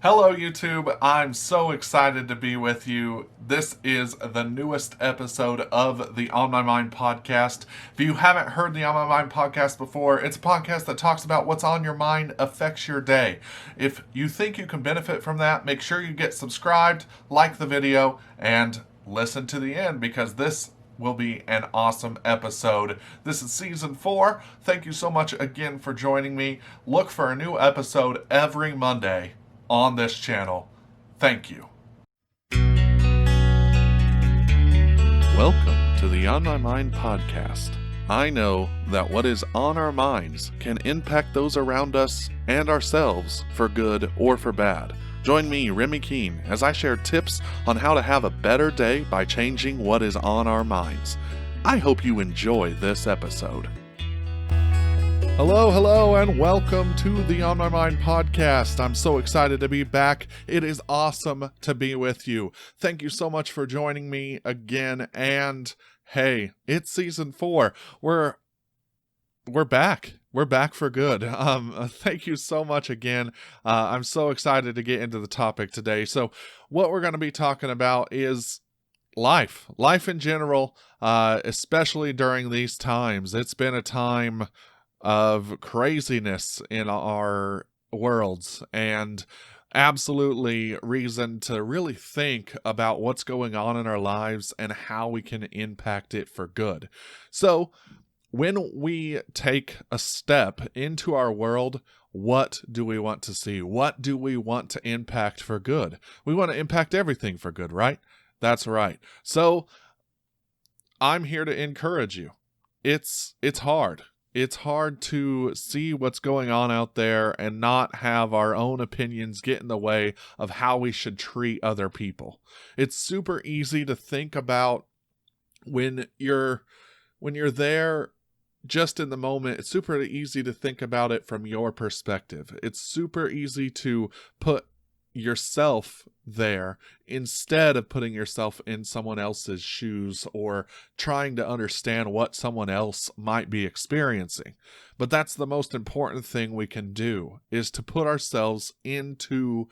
Hello, YouTube. I'm so excited to be with you. This is the newest episode of the On My Mind podcast. If you haven't heard the On My Mind podcast before, it's a podcast that talks about what's on your mind affects your day. If you think you can benefit from that, make sure you get subscribed, like the video, and listen to the end because this will be an awesome episode. This is season 4. Thank you so much again for joining me. Look for a new episode every Monday on this channel. Thank you. Welcome to the On My Mind podcast. I know that what is on our minds can impact those around us and ourselves for good or for bad. Join me, RemyKeene, as I share tips on how to have a better day by changing what is on our minds. I hope you enjoy this episode. Hello, and welcome to the On My Mind podcast. I'm so excited to be back. It is awesome to be with you. Thank you so much for joining me again. And hey, it's season 4. We're back. We're back for good. Thank you so much again. I'm so excited to get into the topic today. So what we're going to be talking about is life in general, especially during these times. It's been a time of craziness in our worlds and absolutely reason to really think about what's going on in our lives and how we can impact it for good. So when we take a step into our world, what do we want to see? What do we want to impact for good? We want to impact everything for good, right? That's right. So I'm here to encourage you. It's hard. It's hard to see what's going on out there and not have our own opinions get in the way of how we should treat other people. It's super easy to think about when you're there just in the moment. It's super easy to think about it from your perspective. It's super easy to put yourself there instead of putting yourself in someone else's shoes or trying to understand what someone else might be experiencing. But that's the most important thing we can do, is to put ourselves into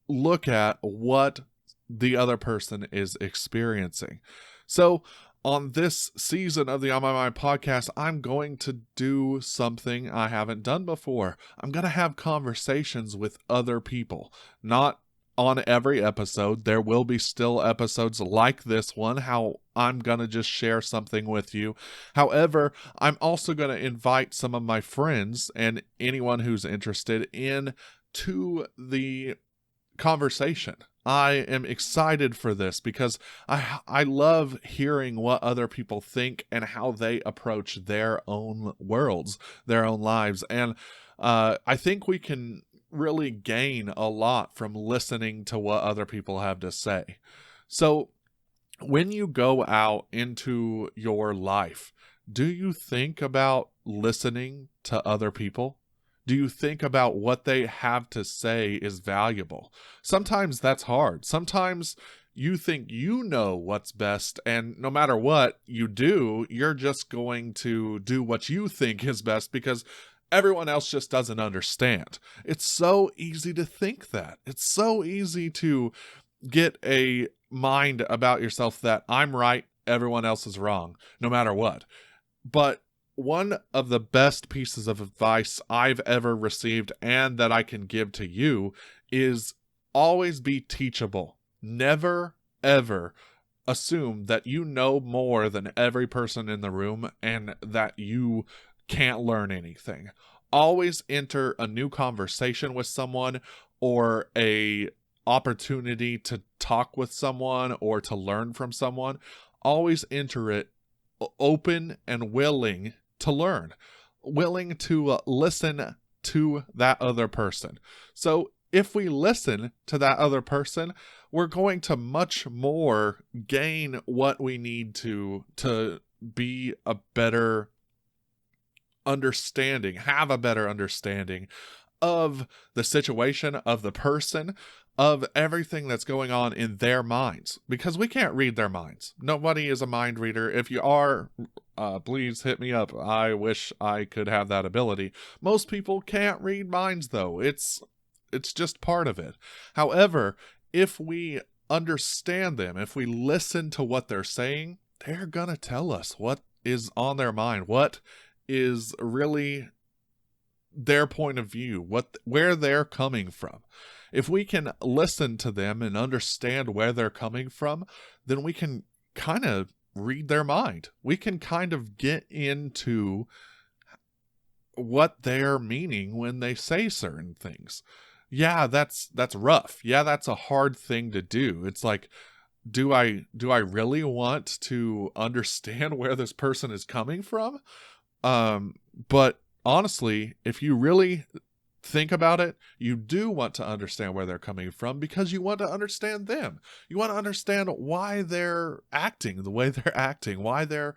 look at what the other person is experiencing. So on this season of the On My Mind podcast, I'm going to do something I haven't done before. I'm going to have conversations with other people. Not on every episode. There will be still episodes like this one, how I'm going to just share something with you. However, I'm also going to invite some of my friends and anyone who's interested in to the conversation. I am excited for this because I love hearing what other people think and how they approach their own worlds, their own lives. And I think we can really gain a lot from listening to what other people have to say. So when you go out into your life, do you think about listening to other people? Do you think about what they have to say is valuable? Sometimes that's hard. Sometimes you think you know what's best, and no matter what you do, you're just going to do what you think is best because everyone else just doesn't understand. It's so easy to think that. It's so easy to get a mind about yourself that I'm right, everyone else is wrong, no matter what. But one of the best pieces of advice I've ever received and that I can give to you is always be teachable. Never, ever assume that you know more than every person in the room and that you can't learn anything. Always enter a new conversation with someone or a opportunity to talk with someone or to learn from someone. Always enter it open and willing to learn, willing to listen to that other person. So if we listen to that other person, we're going to much more gain what we need to be a better understanding, have a better understanding of the situation, of the person, of everything that's going on in their minds, because we can't read their minds. Nobody is a mind reader. If you are, please hit me up. I wish I could have that ability. Most people can't read minds, though. It's It's just part of it. However, if we understand them, if we listen to what they're saying, they're going to tell us what is on their mind, what is really their point of view, where they're coming from. If we can listen to them and understand where they're coming from, then we can kind of read their mind. We can kind of get into what they're meaning when they say certain things. Yeah, that's rough. Yeah, that's a hard thing to do. It's like, do I really want to understand where this person is coming from? But honestly, if you really think about it, you do want to understand where they're coming from because you want to understand them. You want to understand why they're acting the way they're acting, why they're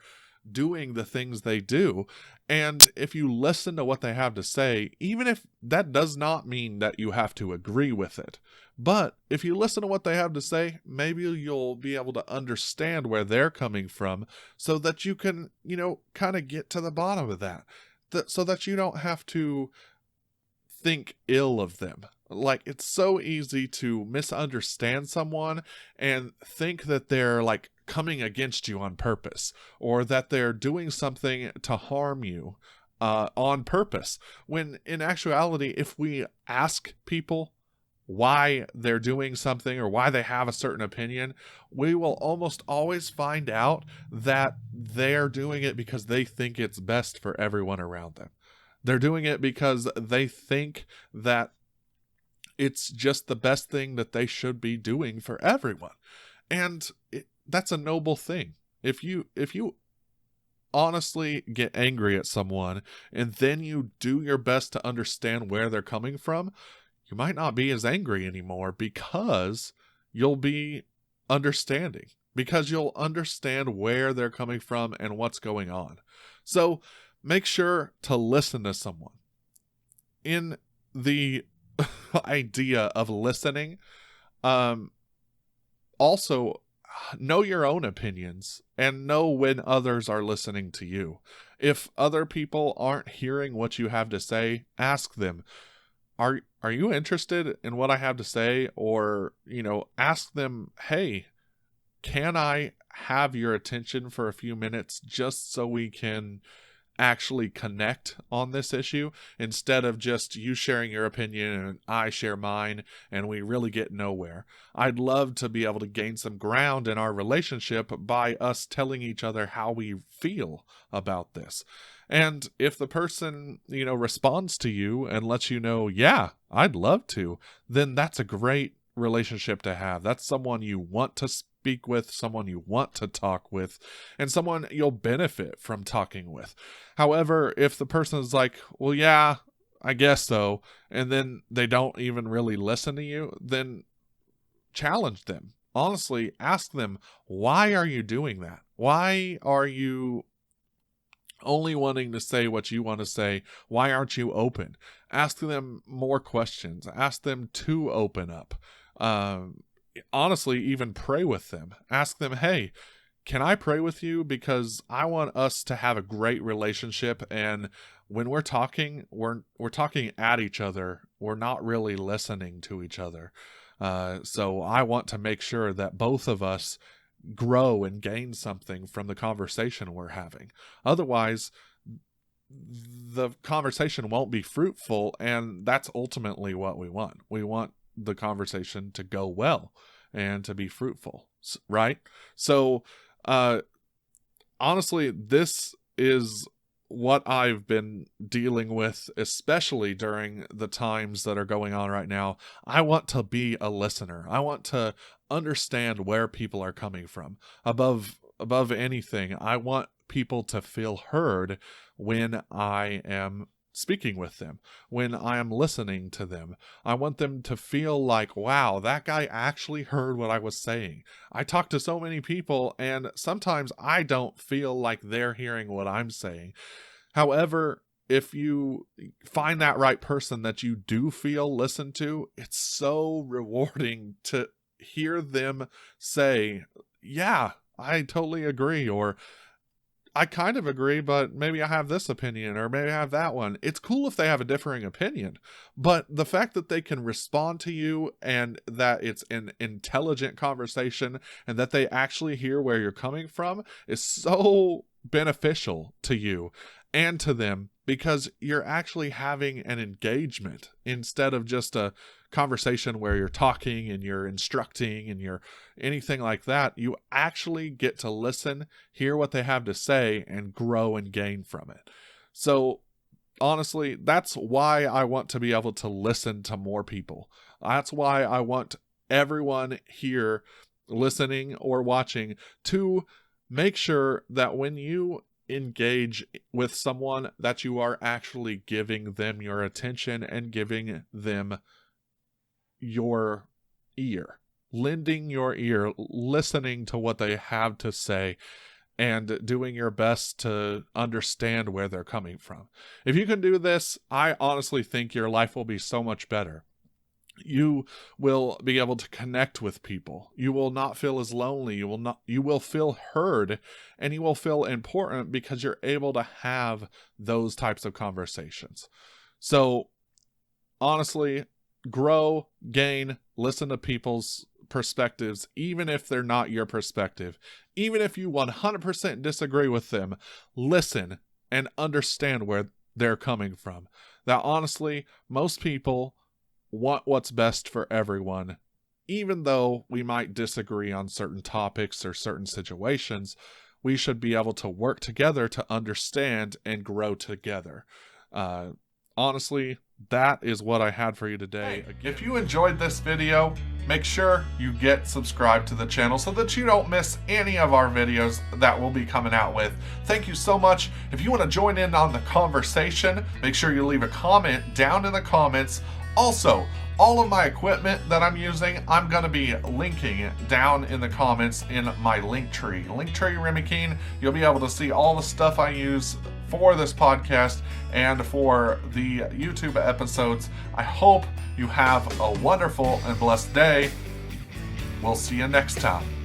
doing the things they do. And if you listen to what they have to say, even if that does not mean that you have to agree with it, but if you listen to what they have to say, maybe you'll be able to understand where they're coming from so that you can, kind of get to the bottom of that, so that you don't have to think ill of them. Like, it's so easy to misunderstand someone and think that they're like coming against you on purpose, or that they're doing something to harm you on purpose. When in actuality, if we ask people why they're doing something or why they have a certain opinion, we will almost always find out that they're doing it because they think it's best for everyone around them. They're doing it because they think that it's just the best thing that they should be doing for everyone. And that's a noble thing. If you honestly get angry at someone and then you do your best to understand where they're coming from, you might not be as angry anymore because you'll be understanding, because you'll understand where they're coming from and what's going on. So make sure to listen to someone. In the idea of listening, also know your own opinions and know when others are listening to you. If other people aren't hearing what you have to say, ask them, are you interested in what I have to say? Or, ask them, hey, can I have your attention for a few minutes just so we can actually connect on this issue, instead of just you sharing your opinion and I share mine and we really get nowhere. I'd love to be able to gain some ground in our relationship by us telling each other how we feel about this. And if the person, responds to you and lets you know, yeah, I'd love to, then that's a great relationship to have. That's someone you want to speak with, someone you want to talk with, and someone you'll benefit from talking with. However, if the person is like, well, yeah, I guess so, and then they don't even really listen to you, then challenge them. Honestly, ask them, why are you doing that? Why are you only wanting to say what you want to say? Why aren't you open? Ask them more questions. Ask them to open up. Honestly, even pray with them. Ask them, hey, can I pray with you? Because I want us to have a great relationship, and when we're talking, we're talking at each other. We're not really listening to each other. So I want to make sure that both of us grow and gain something from the conversation we're having. Otherwise, the conversation won't be fruitful, and that's ultimately what we want. We want the conversation to go well and to be fruitful, right? So, honestly, this is what I've been dealing with, especially during the times that are going on right now. I want to be a listener. I want to understand where people are coming from. Above anything, I want people to feel heard when I am speaking with them, when I am listening to them. I want them to feel like, wow, that guy actually heard what I was saying. I talk to so many people, and sometimes I don't feel like they're hearing what I'm saying. However, if you find that right person that you do feel listened to, it's so rewarding to hear them say, yeah, I totally agree, or I kind of agree, but maybe I have this opinion or maybe I have that one. It's cool if they have a differing opinion, but the fact that they can respond to you and that it's an intelligent conversation and that they actually hear where you're coming from is so beneficial to you and to them, because you're actually having an engagement instead of just a conversation where you're talking and you're instructing and you're anything like that. You actually get to listen, hear what they have to say, and grow and gain from it. So honestly, that's why I want to be able to listen to more people. That's why I want everyone here listening or watching to make sure that when you engage with someone, that you are actually giving them your attention and giving them your ear, lending your ear, listening to what they have to say, and doing your best to understand where they're coming from. If you can do this, I honestly think your life will be so much better. You will be able to connect with people. You will not feel as lonely. You will feel heard, and you will feel important because you're able to have those types of conversations. So honestly, grow, gain, listen to people's perspectives, even if they're not your perspective. Even if you 100% disagree with them, listen and understand where they're coming from. That honestly, most people want what's best for everyone. Even though we might disagree on certain topics or certain situations, we should be able to work together to understand and grow together. Honestly, that is what I had for you today. If you enjoyed this video, make sure you get subscribed to the channel so that you don't miss any of our videos that we'll be coming out with. Thank you so much. If you want to join in on the conversation, make sure you leave a comment down in the comments. Also, all of my equipment that I'm using, I'm going to be linking down in the comments in my Linktree. Linktree RemyKeene, you'll be able to see all the stuff I use for this podcast and for the YouTube episodes. I hope you have a wonderful and blessed day. We'll see you next time.